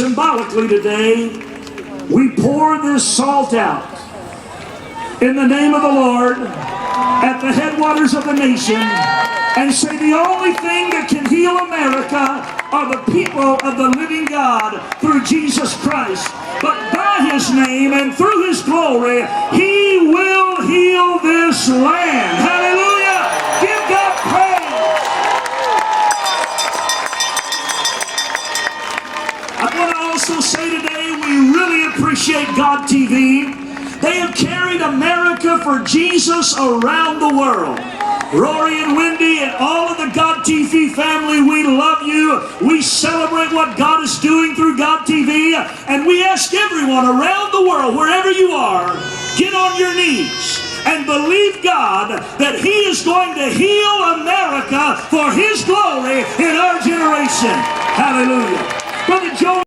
symbolically today, we pour this salt out in the name of the Lord at the headwaters of the nation and say the only thing that can heal America are the people of the living God through Jesus Christ. But by His name and through His glory, He will heal this land. Hallelujah! Give God praise! I want to also say today we really appreciate God TV. They have carried America for Jesus around the world. Rory and Wendy and all of the God TV family, we love you. We celebrate what God is doing through God TV. And we ask everyone around the world, wherever you are, get on your knees and believe God that He is going to heal America for His glory in our generation. Hallelujah. Brother Joe.